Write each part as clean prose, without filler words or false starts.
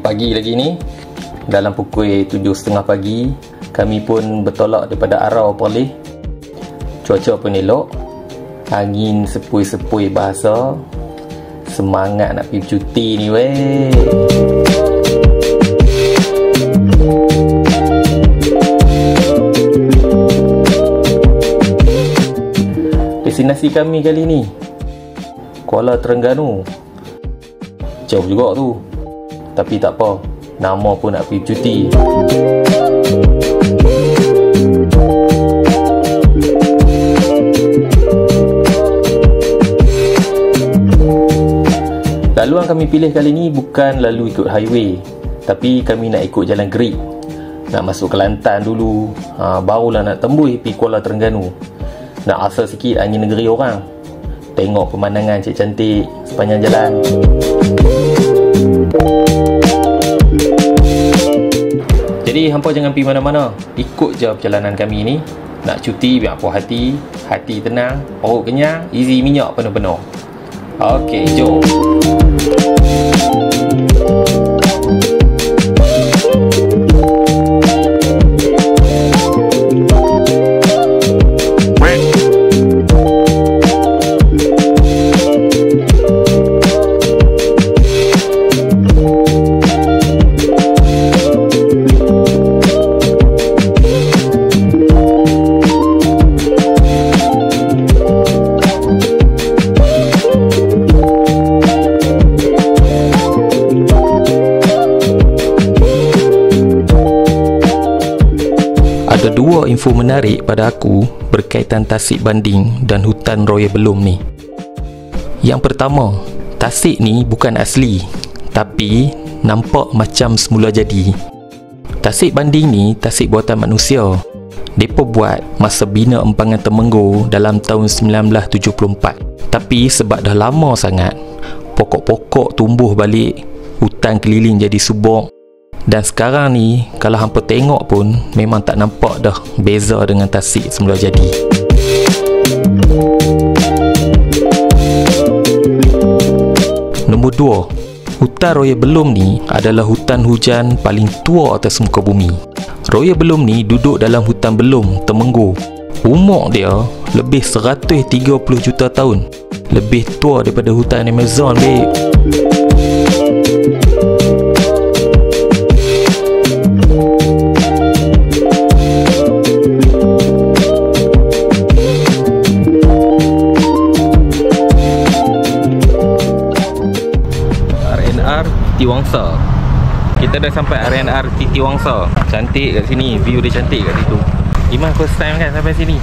pagi lagi ni. Dalam pukul 7.30 pagi, kami pun bertolak daripada Arau Perlis. Cuaca pun elok, angin sepoi-sepoi bahasa. Semangat nak pergi cuti ni weh. Destinasi kami kali ni Kuala Terengganu. Jauh juga tu, tapi tak apa, nama pun nak pergi cuti. Laluan kami pilih kali ni bukan lalu ikut highway, tapi kami nak ikut jalan gerik. Nak masuk Kelantan dulu, barulah nak tembus pergi Kuala Terengganu. Nak asal sikit angin negeri orang, tengok pemandangan cantik-cantik sepanjang jalan. Jadi hampa jangan pergi mana-mana, ikut je perjalanan kami ni. Nak cuti biar puas hati, hati tenang, perut kenyang, isi minyak penuh-penuh. Okey, jom. Ada dua info menarik pada aku berkaitan Tasik Banding dan hutan Roya Belum ni. Yang pertama, tasik ni bukan asli, tapi nampak macam semula jadi. Tasik Banding ni tasik buatan manusia. Depa buat masa bina empangan Temenggur dalam tahun 1974. Tapi sebab dah lama sangat, pokok-pokok tumbuh balik, hutan keliling jadi subur. Dan sekarang ni, kalau hampa tengok pun memang tak nampak dah beza dengan tasik semula jadi. Nombor 2, hutan Roya Belum ni adalah hutan hujan paling tua atas muka bumi. Roya Belum ni duduk dalam hutan Belum, Temenggur. Umur dia lebih 130 juta tahun. Lebih tua daripada hutan Amazon, babe. Titiwangsa. Kita dah sampai RNR Titiwangsa. Cantik kat sini, view dia cantik kat situ. Iman first time kan sampai sini?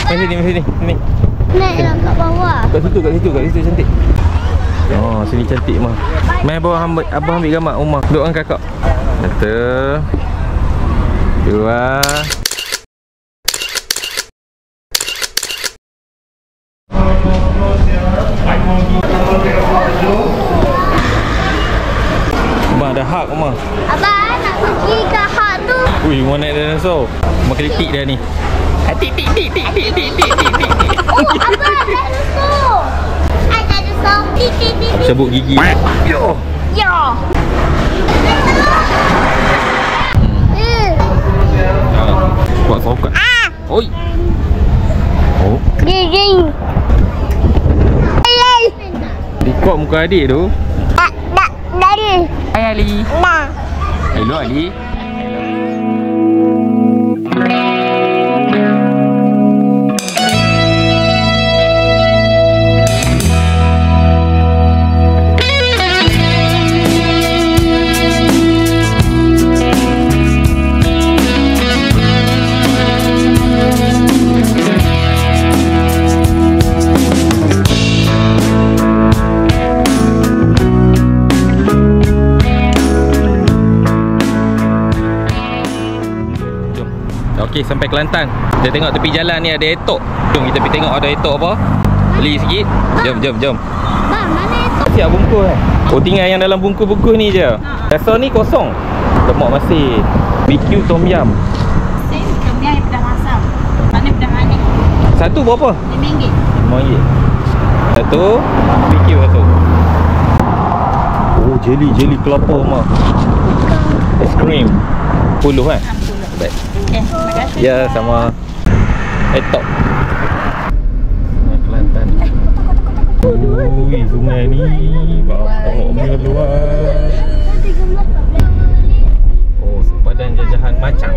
Mari sini, mari sini. Sini. Naiklah kat bawah. Kat situ cantik. Oh, sini cantik mah. Mai bawa abang ambil gambar rumah. Duduk dengan kakak. Satu. Dua. Abang ada hak rumah. Abang nak pergi ke hak tu. Ui, rumah naik dinosaur. Rumah kelitik dah ni. Tik. Oh, abang dinosaur. Ada dinosaur. Tik. Cabut gigi. Yo. Kuat sokat. Oi. Oh. Gigi. Rekod muka adik tu. Dari. Hai Ali. Nah. Hello Ali. Okey, sampai Kelantan. Kita tengok tepi jalan ni ada etok. Jom kita pergi tengok ada etok apa. Beli sikit. Jom. Bang, mana itu? Siap bungkus Oh, tinggal yang dalam bungkus-bungkus ni je. Rasa ni kosong. Lemak masin. BQ tom yum. Tom yum yang pedas masam. Mana pedas manis? Satu berapa? RM5. RM5. Satu. Fikir satu. Oh, jeli kelapa mak. Es krim 10 kan? 60. Okey, terima kasih. Ya, sama. Top. Kelantan. Ui, sungai ni bapaknya luas. Oh, sepadan jajahan macang.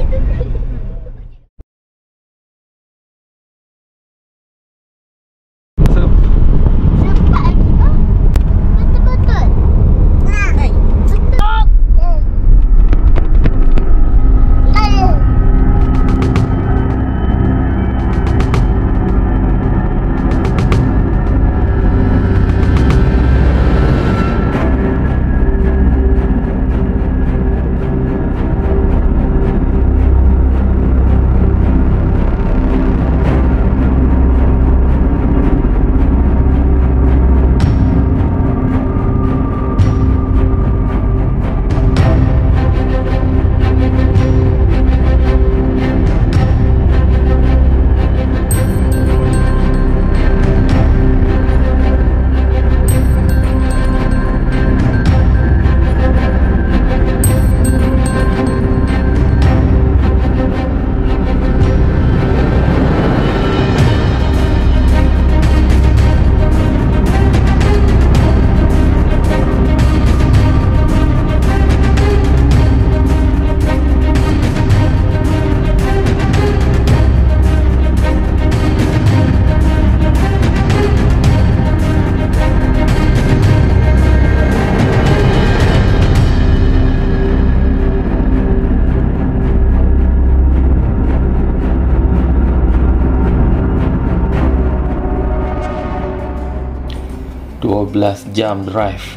Jam drive,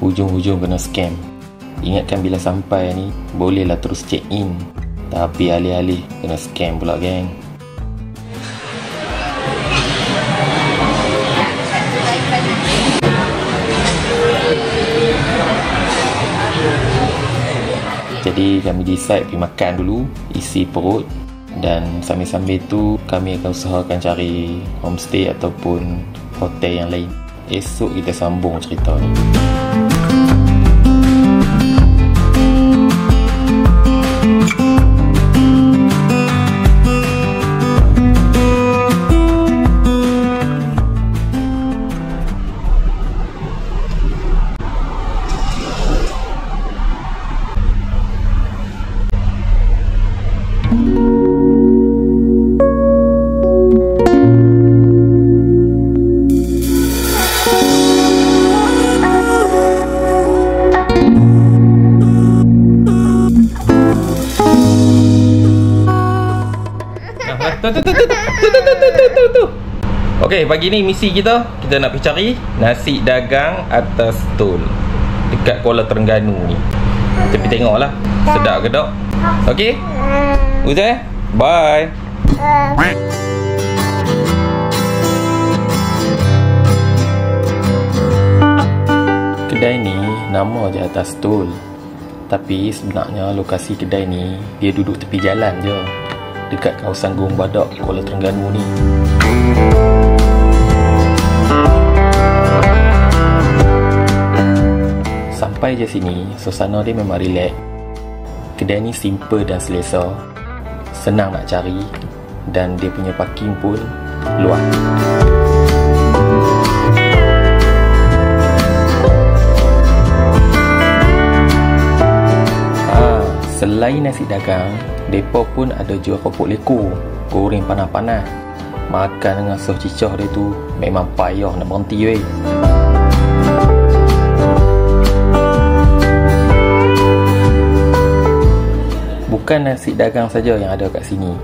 hujung-hujung kena scam. Ingatkan bila sampai ni bolehlah terus check in, tapi alih-alih kena scam pula geng. Jadi kami decide pergi makan dulu, isi perut, dan sambil-sambil tu kami akan usahakan cari homestay ataupun hotel yang lain. Esok kita sambung cerita ni. Okey, pagi ni misi kita nak pergi cari nasi dagang atas tol dekat Kuala Terengganu ni. Kita pergi tengoklah sedap ke tak. Okey? Uzai, bye. Kedai ni nama je atas tol, tapi sebenarnya lokasi kedai ni dia duduk tepi jalan je, dekat kawasan Gong Badak, Kuala Terengganu ni. Sampai je sini, suasana dia memang relax. Kedai ni simple dan selesa, senang nak cari, dan dia punya parking pun luas. Selain nasi dagang, depa pun ada jual keropok leko, goreng panas-panas. Makan dengan sos cicah dia tu memang payah nak berhenti weh. Bukan nasi dagang saja yang ada kat sini.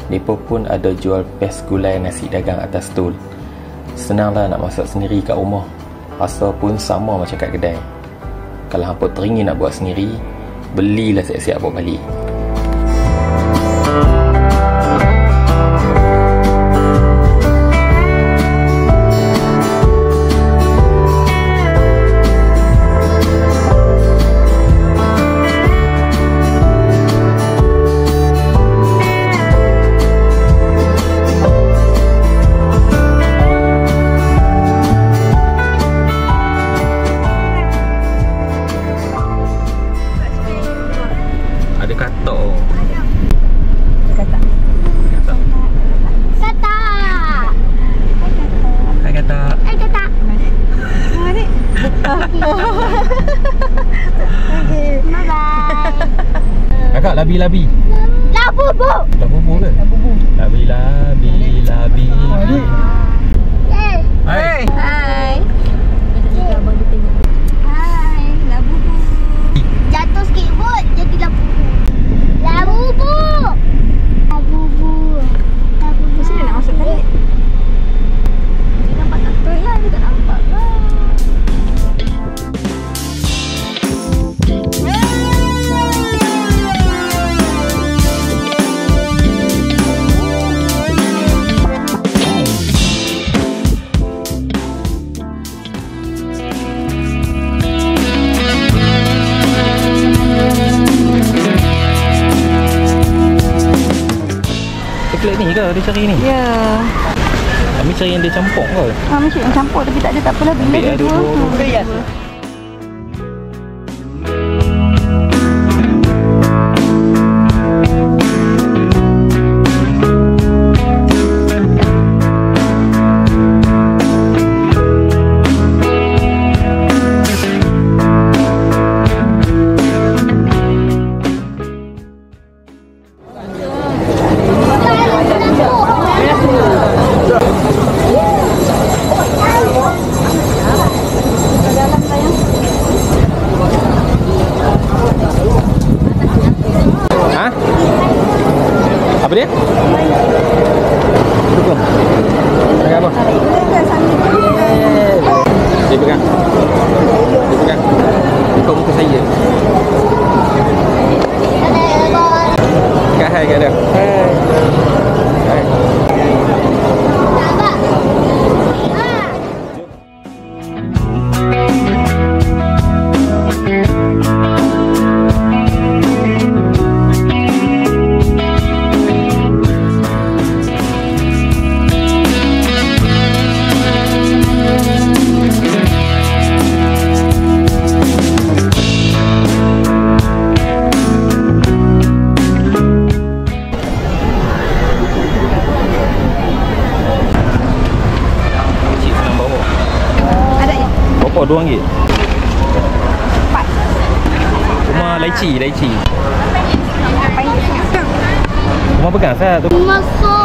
Depa pun ada jual pes gulai nasi dagang atas tol. Senanglah nak masak sendiri kat rumah. Rasa pun sama macam kat kedai. Kalau hampa teringin nak buat sendiri, belilah siap-siap bawa balik. Labi-labi. Labu bu. Labu-labu ke? Labi-labi, labi. Eh. Hai. Hai. Hai, labu bu. Jatuh sikit bot jadi labu bu. Labu bu. Labu bu. Labu bu. Mesti dia nak masuk balik. Dia nampak tak betul lah, dia tak nampak lah. Coklat ni ke dia cari ni? Ya. Kami cari yang dia campur ke? Macam yang campur tapi tak ada, tak apalah. Bila Ambil dia ada dua. dua. Ha? Apa dia? Dukung. Pegang apa? Dia pegang. Dia pegang. Ikut muka saya. Kat hai kat dia. Hai. Hai. Berapa? RM2? Rumah Laici. Rumah pegang saya tu. Masuk.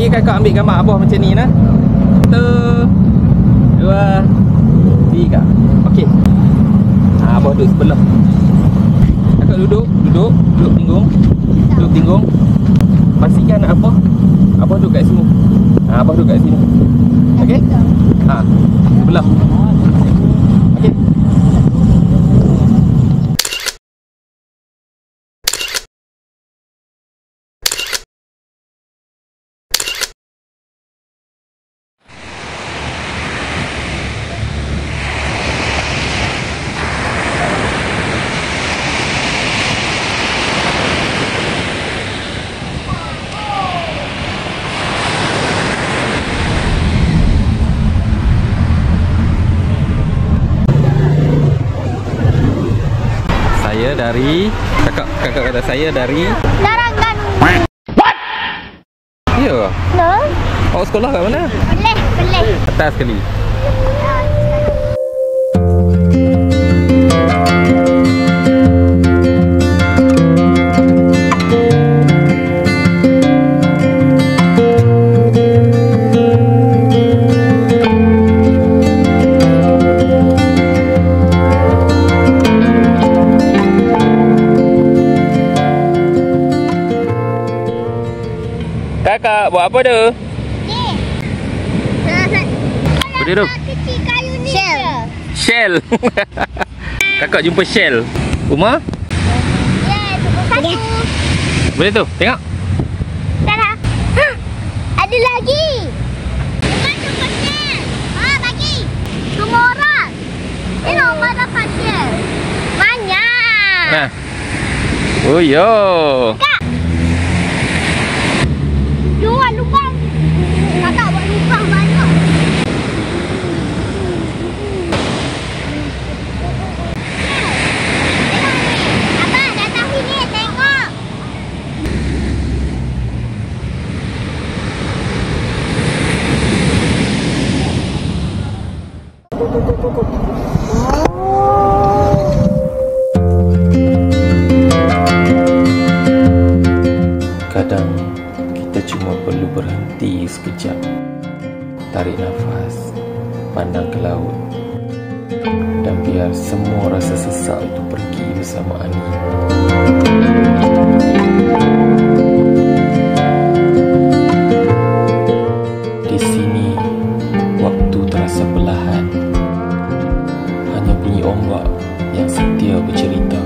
kakak ambil gambar abah macam ni nah. 1, 2, 3. Okey. Abah duduk sebelah. Kakak duduk tinggung. Duduk tinggung. Pastikan abah duduk kat sini. Abah duduk kat sini. Okey? Sebelah. Okey. Saya dari kakak kata saya dari Larangan. What? Ya. No. Awak sekolah kat mana? Pelih. Atas sekali. Kakak buat apa tu? Boleh tu? Kecil kayu ni. Shell. Kakak jumpa shell. Uma? Ya, cukup satu. Boleh tu? Tengok. Dah. Ada lagi. Bukan cukup shell. Bagi. Semua orang. Tengok Umar dapat shell. Banyak. Nah. Oh yo. Kak. Buat lubang. Kakak buat lubang banyak. Tengok ni. Abang datang sini tengok. Kadang kita cuma perlu berhenti sekejap, tarik nafas, pandang ke laut, dan biar semua rasa sesak itu pergi bersama angin. Di sini, waktu terasa perlahan. Hanya bunyi ombak yang setia bercerita.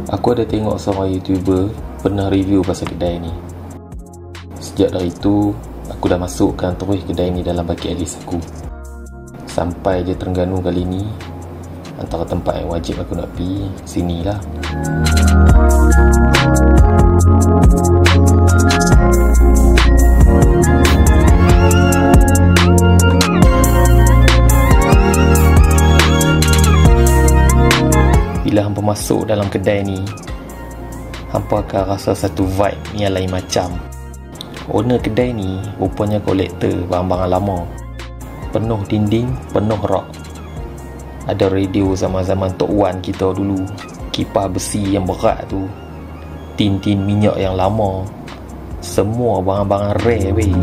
Aku ada tengok seorang YouTuber pernah review pasal kedai ni. Sejak dari itu, aku dah masukkan terus kedai ni dalam bucket list aku. Sampai je Terengganu kali ni, antara tempat yang wajib aku nak pergi, sinilah. Bila hampa masuk dalam kedai ni, hampa akan rasa satu vibe yang lain macam. Owner kedai ni rupanya kolektor barang-barang lama. Penuh dinding, penuh rak. Ada radio zaman-zaman Tok Wan kita dulu, kipas besi yang berat tu, tin-tin minyak yang lama. Semua barang-barang rare weh.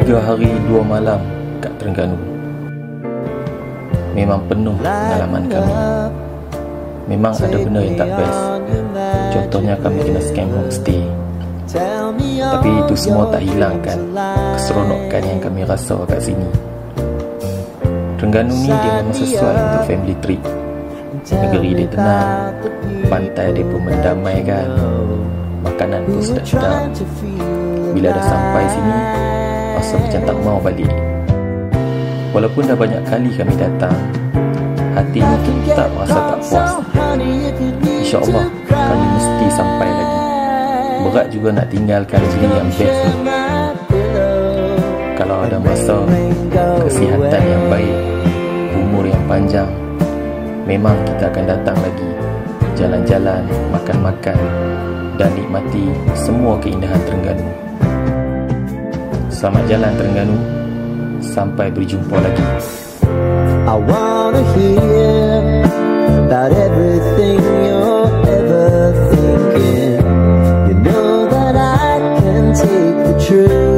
3 hari 2 malam kat Terengganu. Memang penuh pengalaman kami. Memang ada benda yang tak best. Contohnya kami kena scam homestay. Tapi itu semua tak hilangkan keseronokan yang kami rasa kat sini. Terengganu ni dia memang sesuai untuk family trip. Negeri dia tenang, pantai dia pun mendamaikan, makanan pun sedap-sedap. Bila dah sampai sini, rasa macam tak mau balik. Walaupun dah banyak kali kami datang, hati ni tetap rasa tak puas. InsyaAllah kami mesti sampai lagi. Berat juga nak tinggalkan negeri yang best ni. Kalau ada masa, kesihatan yang baik, umur yang panjang, memang kita akan datang lagi, jalan-jalan, makan-makan dan nikmati semua keindahan Terengganu. Selamat jalan Terengganu. Sampai berjumpa lagi. I wanna hear about everything you're ever thinking. You know that I can take the truth.